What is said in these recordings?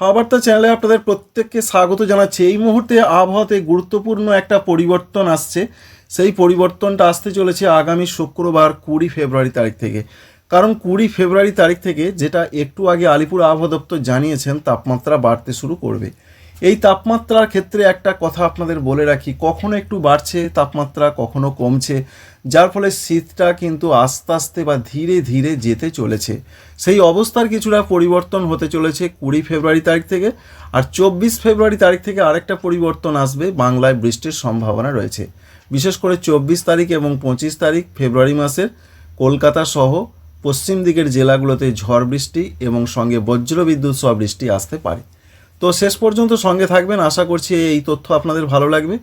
হাওয়া চ্যানেলে আপনাদের প্রত্যেককে স্বাগত জানাচ্ছি। এই মুহূর্তে আবহাওয়াতে গুরুত্বপূর্ণ একটা পরিবর্তন আসছে। সেই পরিবর্তনটা আসতে চলেছে আগামী শুক্রবার 20 ফেব্রুয়ারি তারিখ থেকে। কারণ 20 ফেব্রুয়ারি তারিখ থেকে, যেটা একটু আগে আলিপুর আবহাওয়া দপ্তর জানিয়েছেন, তাপমাত্রা বাড়তে শুরু করবে। এই তাপমাত্রার ক্ষেত্রে একটা কথা আপনাদের বলে রাখি, কখনো একটু বাড়ছে তাপমাত্রা, কখনো কমছে, যার ফলে শীতটা কিন্তু আস্তে আস্তে বা ধীরে ধীরে যেতে চলেছে। সেই অবস্থার কিছুটা পরিবর্তন হতে চলেছে 20 ফেব্রুয়ারি তারিখ থেকে। আর 24 ফেব্রুয়ারি তারিখ থেকে আরেকটা পরিবর্তন আসবে, বাংলায় বৃষ্টির সম্ভাবনা রয়েছে। বিশেষ করে 24 তারিখ এবং 25 তারিখ ফেব্রুয়ারি মাসের কলকাতা সহ পশ্চিম দিকের জেলাগুলোতে ঝড় বৃষ্টি এবং সঙ্গে বজ্রবিদ্যুৎ সহ বৃষ্টি আসতে পারে। তো শেষ পর্যন্ত সঙ্গে থাকবেন, আশা করছি এই তথ্য আপনাদের ভালো লাগবে।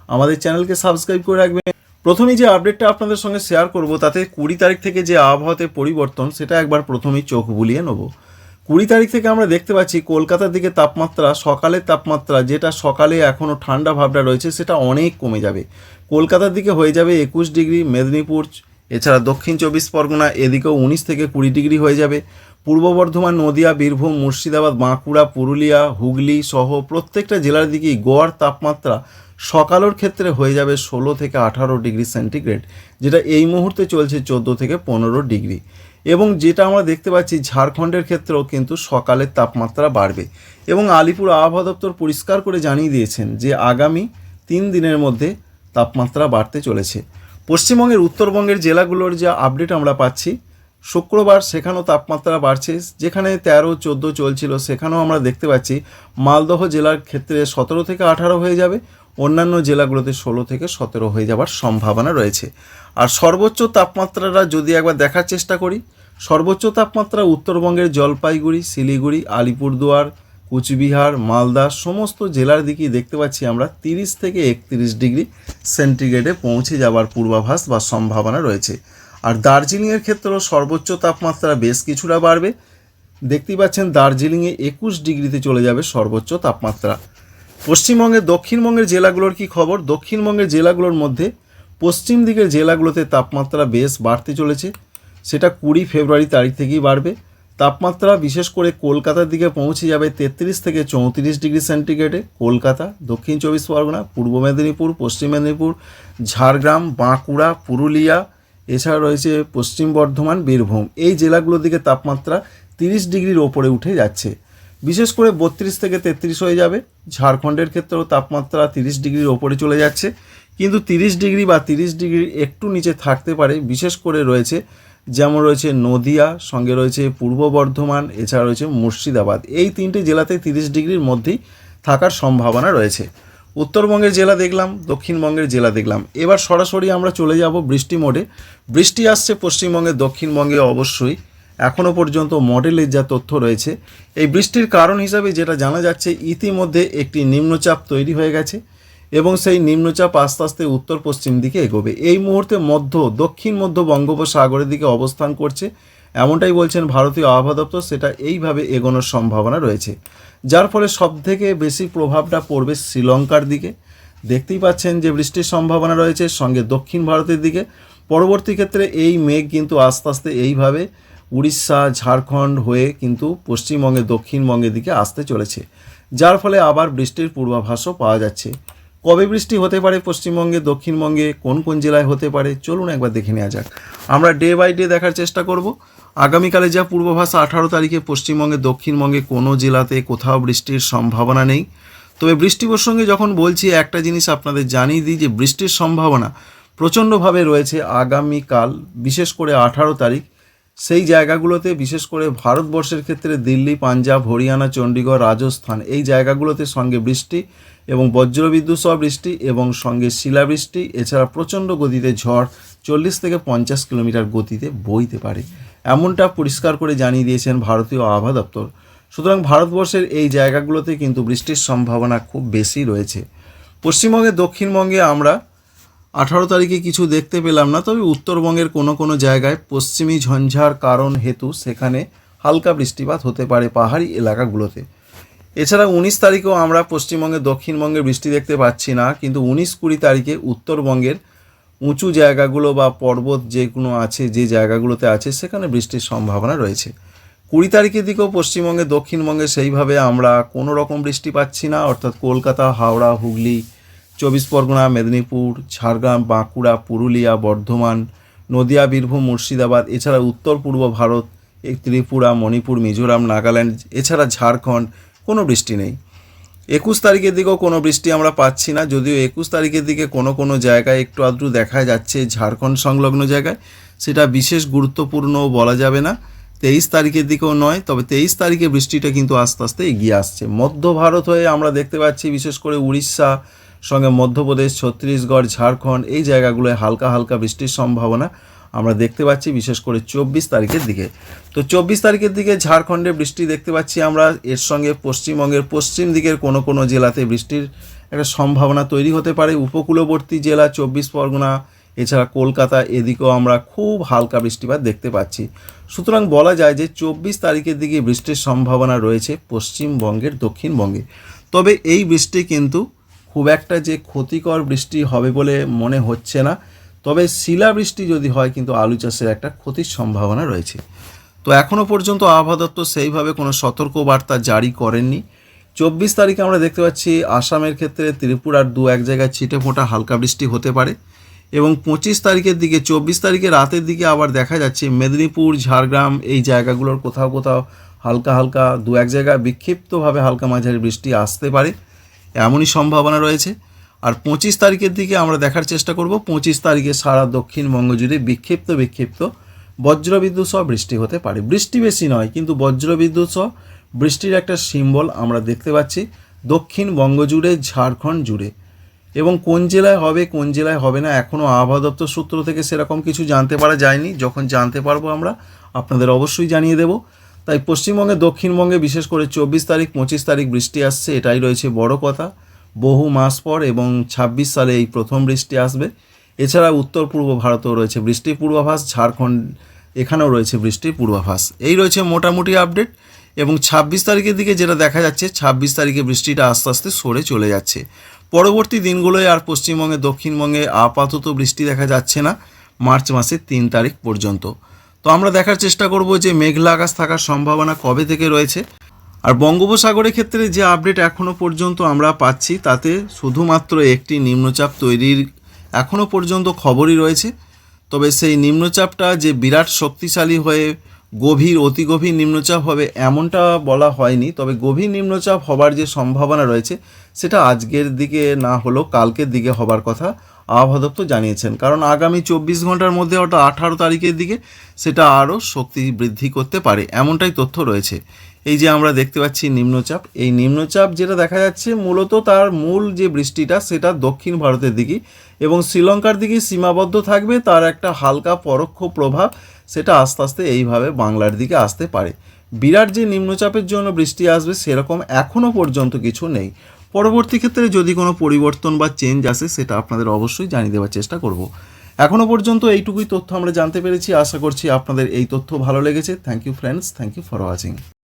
আমাদের চ্যানেলকে সাবস্ক্রাইব করে রাখবেন। প্রথমেই যে আপডেটটা আপনাদের সঙ্গে শেয়ার করব, তাতে 20 তারিখ থেকে যে আবহাওয়াতে পরিবর্তন, সেটা একবার প্রথমেই চোখ বুলিয়ে নেব। 20 তারিখ থেকে আমরা দেখতে পাচ্ছি কলকাতার দিকে তাপমাত্রা, সকালের তাপমাত্রা যেটা সকালে এখনও ঠান্ডা ভাবটা রয়েছে, সেটা অনেক কমে যাবে। কলকাতার দিকে হয়ে যাবে 21 ডিগ্রি, মেদিনীপুর এছাড়া দক্ষিণ 24 পরগনা এদিকেও 19 থেকে 20 ডিগ্রি হয়ে যাবে। পূর্ব বর্ধমান, নদিয়া, বীরভূম, মুর্শিদাবাদ, বাঁকুড়া, পুরুলিয়া, হুগলি সহ প্রত্যেকটা জেলার দিকেই গড় তাপমাত্রা সকালের ক্ষেত্রে হয়ে যাবে 16 থেকে 18 ডিগ্রি সেন্টিগ্রেড, যেটা এই মুহূর্তে চলছে 14 থেকে 15 ডিগ্রি। এবং যেটা আমরা দেখতে পাচ্ছি ঝাড়খণ্ডের ক্ষেত্রেও কিন্তু সকালের তাপমাত্রা বাড়বে। এবং আলিপুর আবহাওয়া দপ্তর পরিষ্কার করে জানিয়ে দিয়েছেন যে আগামী 3 দিনের মধ্যে তাপমাত্রা বাড়তে চলেছে। পশ্চিমবঙ্গের উত্তরবঙ্গের জেলাগুলোর যা আপডেট আমরা পাচ্ছি, শুক্রবার সেখানেও তাপমাত্রা বাড়ছে। যেখানে 13-14 চলছিল, সেখানেও আমরা দেখতে পাচ্ছি মালদহ জেলার ক্ষেত্রে 17 থেকে 18 হয়ে যাবে, অন্যান্য জেলাগুলোতে 16 থেকে 17 হয়ে যাওয়ার সম্ভাবনা রয়েছে। আর সর্বোচ্চ তাপমাত্রাটা যদি একবার দেখার চেষ্টা করি, সর্বোচ্চ তাপমাত্রা উত্তরবঙ্গের জলপাইগুড়ি, শিলিগুড়ি, আলিপুরদুয়ার, কুচবিহার, মালদা সমস্ত জেলার দিকেই দেখতে পাচ্ছি আমরা 30 থেকে 31 ডিগ্রি সেন্টিগ্রেডে পৌঁছে যাওয়ার পূর্বাভাস বা সম্ভাবনা রয়েছে। আর দার্জিলিংয়ের ক্ষেত্রেও সর্বোচ্চ তাপমাত্রা বেশ কিছুটা বাড়বে। দেখতেই পাচ্ছেন দার্জিলিংয়ে 21 ডিগ্রিতে চলে যাবে সর্বোচ্চ তাপমাত্রা। পশ্চিমবঙ্গের দক্ষিণবঙ্গের জেলাগুলোর কি খবর? দক্ষিণবঙ্গের জেলাগুলোর মধ্যে পশ্চিম দিকের জেলাগুলোতে তাপমাত্রা বেশ বাড়তে চলেছে, সেটা 20 ফেব্রুয়ারি তারিখ থেকেই বাড়বে। তাপমাত্রা বিশেষ করে কলকাতার দিকে পৌঁছে যাবে 33 থেকে 34 ডিগ্রি সেন্টিগ্রেডে। কলকাতা, দক্ষিণ 24 পরগনা, পূর্ব মেদিনীপুর, পশ্চিম মেদিনীপুর, ঝাড়গ্রাম, বাঁকুড়া, পুরুলিয়া এছাড়া রয়েছে পশ্চিম বর্ধমান, বীরভূম, এই জেলাগুলোর দিকে তাপমাত্রা 30 ডিগ্রির ওপরে উঠে যাচ্ছে। বিশেষ করে 32 থেকে 33 হয়ে যাবে। ঝাড়খণ্ডের ক্ষেত্রেও তাপমাত্রা 30 ডিগ্রির ওপরে চলে যাচ্ছে, কিন্তু 30 ডিগ্রি বা 30 ডিগ্রির একটু নিচে থাকতে পারে। বিশেষ করে রয়েছে যেমন রয়েছে নদিয়া, সঙ্গে রয়েছে পূর্ব বর্ধমান, এছাড়া রয়েছে মুর্শিদাবাদ, এই 3টে জেলাতে 30 ডিগ্রির মধ্যেই থাকার সম্ভাবনা রয়েছে। উত্তরবঙ্গের জেলা দেখলাম, দক্ষিণবঙ্গের জেলা দেখলাম। এবার সরাসরি আমরা চলে যাব বৃষ্টি মোডে। বৃষ্টি আসছে পশ্চিমবঙ্গে, দক্ষিণবঙ্গে অবশ্যই। এখনও পর্যন্ত মডেলের যা তথ্য রয়েছে, এই বৃষ্টির কারণ হিসাবে যেটা জানা যাচ্ছে, ইতিমধ্যে একটি নিম্নচাপ তৈরি হয়ে গেছে এবং সেই নিম্নচাপ আস্তে আস্তে উত্তর পশ্চিম দিকে এগোবে। এই মুহূর্তে দক্ষিণ মধ্য বঙ্গোপসাগরের দিকে অবস্থান করছে, এমনটাই বলছেন ভারতীয় আবহাওয়া দপ্তর। সেটা এইভাবে এগোনোর সম্ভাবনা রয়েছে, যার ফলে সবথেকে বেশি প্রভাবটা পড়বে শ্রীলঙ্কার দিকে। দেখতেই পাচ্ছেন যে বৃষ্টির সম্ভাবনা রয়েছে, সঙ্গে দক্ষিণ ভারতের দিকে। পরবর্তী ক্ষেত্রে এই মেঘ কিন্তু আস্তে আস্তে এইভাবে উড়িষ্যা, ঝাড়খণ্ড হয়ে কিন্তু পশ্চিমবঙ্গে, দক্ষিণবঙ্গের দিকে আসতে চলেছে, যার ফলে আবার বৃষ্টির পূর্বাভাসও পাওয়া যাচ্ছে। কবে বৃষ্টি হতে পারে পশ্চিমবঙ্গে, দক্ষিণবঙ্গে, কোন কোন জেলায় হতে পারে, চলুন একবার দেখে নেওয়া যাক। আমরা ডে বাই ডে দেখার চেষ্টা করব। আগামীকালে যা পূর্বাভাস, 18 তারিখে পশ্চিমবঙ্গে, দক্ষিণবঙ্গে কোনো জেলাতে কোথাও বৃষ্টির সম্ভাবনা নেই। তবে বৃষ্টি প্রসঙ্গে যখন বলছি, একটা জিনিস আপনাদের জানিয়ে দিই যে বৃষ্টির সম্ভাবনা প্রচণ্ডভাবে রয়েছে আগামীকাল, বিশেষ করে 18 তারিখ। সেই জায়গাগুলোতে, বিশেষ করে ভারতবর্ষের ক্ষেত্রে দিল্লি, পাঞ্জাব, হরিয়ানা, চণ্ডীগড়, রাজস্থান, এই জায়গাগুলোতে সঙ্গে বৃষ্টি এবং বজ্রবিদ্যুৎ সহ বৃষ্টি এবং সঙ্গে শিলাবৃষ্টি, এছাড়া প্রচণ্ড গতিতে ঝড় 40 থেকে 50 কিলোমিটার গতিতে বইতে পারে, এমনটা পরিষ্কার করে জানিয়ে দিয়েছেন ভারতীয় আবহাওয়া দপ্তর। সুতরাং ভারতবর্ষের এই জায়গাগুলোতে কিন্তু বৃষ্টির সম্ভাবনা খুব বেশি রয়েছে। পশ্চিমবঙ্গে, দক্ষিণবঙ্গে আমরা 18 তারিখে কিছু দেখতে পেলাম না, তবে উত্তরবঙ্গের কোনো কোনো জায়গায় পশ্চিমী ঝঞ্ঝার কারণ হেতু সেখানে হালকা বৃষ্টিপাত হতে পারে পাহাড়ি এলাকাগুলোতে। এছাড়া 19 তারিখেও আমরা পশ্চিমবঙ্গে, দক্ষিণবঙ্গে বৃষ্টি দেখতে পাচ্ছি না, কিন্তু 19-20 তারিখে উত্তরবঙ্গের উঁচু জায়গাগুলো বা পর্বত যেগুলো আছে, যে জায়গাগুলোতে আছে, সেখানে বৃষ্টির সম্ভাবনা রয়েছে। 20 তারিখের দিকেও পশ্চিমবঙ্গে দক্ষিণবঙ্গে সেইভাবে আমরা কোনো রকম বৃষ্টি পাচ্ছি না, অর্থাৎ কলকাতা, হাওড়া, হুগলি, 24 পরগনা, মেদিনীপুর, ঝাড়গ্রাম, বাঁকুড়া, পুরুলিয়া, বর্ধমান, নদিয়া, বীরভূম, মুর্শিদাবাদ, এছাড়া উত্তর পূর্ব ভারত, এই ত্রিপুরা, মণিপুর, মিজোরাম, নাগাল্যান্ড, এছাড়া ঝাড়খণ্ড কোনো বৃষ্টি নেই। 21 তারিখের দিকেও কোনো বৃষ্টি আমরা পাচ্ছি না, যদিও 21 তারিখের দিকে কোনো জায়গায় একটু আধটু দেখা যাচ্ছে ঝাড়খণ্ড সংলগ্ন জায়গায়, সেটা বিশেষ গুরুত্বপূর্ণ বলা যাবে না। 23 তারিখের দিকেও নয়, তবে 23 তারিখে বৃষ্টিটা কিন্তু আস্তে আস্তে এগিয়ে আসছে। মধ্য ভারত হয়ে আমরা দেখতে পাচ্ছি বিশেষ করে উড়িষ্যা, সঙ্গে মধ্যপ্রদেশ, ছত্তিশগড়, ঝাড়খণ্ড, এই জায়গাগুলোয় হালকা হালকা বৃষ্টির সম্ভাবনা আমরা দেখতে পাচ্ছি, বিশেষ করে 24 তারিখের দিকে। তো 24 তারিখের দিকে ঝাড়খণ্ডে বৃষ্টি দেখতে পাচ্ছি আমরা, এর সঙ্গে পশ্চিমবঙ্গের পশ্চিম দিকের কোনো জেলাতে বৃষ্টির একটা সম্ভাবনা তৈরি হতে পারে। উপকূলবর্তী জেলা 24 পরগনা, এছাড়া কলকাতা, এদিকেও আমরা খুব হালকা বৃষ্টিপাত দেখতে পাচ্ছি। সুতরাং বলা যায় যে 24 তারিখের দিকে বৃষ্টির সম্ভাবনা রয়েছে পশ্চিমবঙ্গের দক্ষিণবঙ্গে। তবে এই বৃষ্টি কিন্তু খুব একটা যে ক্ষতিকর বৃষ্টি হবে বলে মনে হচ্ছে না, তবে শিলাবৃষ্টি যদি হয় কিন্তু আলু চাষের একটা ক্ষতির সম্ভাবনা রয়েছে। তো এখনও পর্যন্ত আবহাওয়া দপ্তর সেইভাবে কোনো সতর্কবার্তা জারি করেননি। 24 তারিখে আমরা দেখতে পাচ্ছি আসামের ক্ষেত্রে ত্রিপুরার 2-1 জায়গায় ছিটে ফোঁটা হালকা বৃষ্টি হতে পারে, এবং 25 তারিখের দিকে 24 তারিখে রাতের দিকে আবার দেখা যাচ্ছে মেদিনীপুর, ঝাড়গ্রাম, এই জায়গাগুলোর কোথাও হালকা হালকা 2-1 জায়গায় বিক্ষিপ্তভাবে হালকা মাঝারি বৃষ্টি আসতে পারে, এমনই সম্ভাবনা রয়েছে। আর 25 তারিখের দিকে আমরা দেখার চেষ্টা করব, 25 তারিখে সারা দক্ষিণবঙ্গ জুড়ে বিক্ষিপ্ত বজ্রবিদ্যুৎ সহ বৃষ্টি হতে পারে। বৃষ্টি বেশি নয়, কিন্তু বজ্রবিদ্যুৎ সহ বৃষ্টির একটা সিম্বল আমরা দেখতে পাচ্ছি দক্ষিণবঙ্গ জুড়ে, ঝাড়খণ্ড জুড়ে। এবং কোন জেলায় হবে কোন জেলায় হবে না এখনও আবহাওয়া দপ্তর সূত্র থেকে সেরকম কিছু জানতে পারা যায়নি। যখন জানতে পারবো আমরা আপনাদের অবশ্যই জানিয়ে দেব। তাই পশ্চিমবঙ্গে দক্ষিণবঙ্গে বিশেষ করে 24 তারিখ 25 তারিখ বৃষ্টি আসছে, এটাই রয়েছে বড় কথা। বহু মাস পর এবং 26 সালে এই প্রথম বৃষ্টি আসবে। এছাড়া উত্তর পূর্ব ভারতেও রয়েছে বৃষ্টির পূর্বাভাস, ঝাড়খণ্ড এখানেও রয়েছে বৃষ্টির পূর্বাভাস। এই রয়েছে মোটামুটি আপডেট। এবং 26 তারিখের দিকে যেটা দেখা যাচ্ছে, 26 তারিখে বৃষ্টিটা আস্তে আস্তে সরে চলে যাচ্ছে। পরবর্তী দিনগুলোয় আর পশ্চিমবঙ্গে দক্ষিণবঙ্গে আপাতত বৃষ্টি দেখা যাচ্ছে না মার্চ মাসের 3 তারিখ পর্যন্ত। তো আমরা দেখার চেষ্টা করব যে মেঘলা আকাশ থাকার সম্ভাবনা কবে থেকে রয়েছে। আর বঙ্গোপসাগরের ক্ষেত্রে যে আপডেট এখনও পর্যন্ত আমরা পাচ্ছি, তাতে শুধুমাত্র একটি নিম্নচাপ তৈরির এখনও পর্যন্ত খবরই রয়েছে। তবে সেই নিম্নচাপটা যে বিরাট শক্তিশালী হয়ে অতি গভীর নিম্নচাপ হবে এমনটা বলা হয়নি। তবে গভীর নিম্নচাপ হবার যে সম্ভাবনা রয়েছে সেটা আজকের দিকে না হলেও কালকের দিকে হবার কথা আবহাওয়া দপ্তর জানিয়েছেন, কারণ আগামী 24 ঘন্টার মধ্যে অর্থাৎ 18 তারিখের দিকে সেটা আরও শক্তি বৃদ্ধি করতে পারে, এমনটাই তথ্য রয়েছে। এই যে আমরা দেখতে পাচ্ছি নিম্নচাপ, এই নিম্নচাপ যেটা দেখা যাচ্ছে মূলত তার মূল যে বৃষ্টিটা সেটা দক্ষিণ ভারতের দিকে এবং শ্রীলঙ্কার দিকে সীমাবদ্ধ থাকবে। তার একটা হালকা পরোক্ষ প্রভাব সেটা আস্তে আস্তে এইভাবে বাংলার দিকে আসতে পারে। বিরাট যে নিম্নচাপের জন্য বৃষ্টি আসবে সেরকম এখনও পর্যন্ত কিছু নেই। পরবর্তী ক্ষেত্রে যদি কোনো পরিবর্তন বা চেঞ্জ আসে সেটা আপনাদের অবশ্যই জানিয়ে দেওয়ার চেষ্টা করব। এখনও পর্যন্ত এইটুকুই তথ্য আমরা জানতে পেরেছি। আশা করছি আপনাদের এই তথ্য ভালো লেগেছে। Thank you friends, thank you for watching.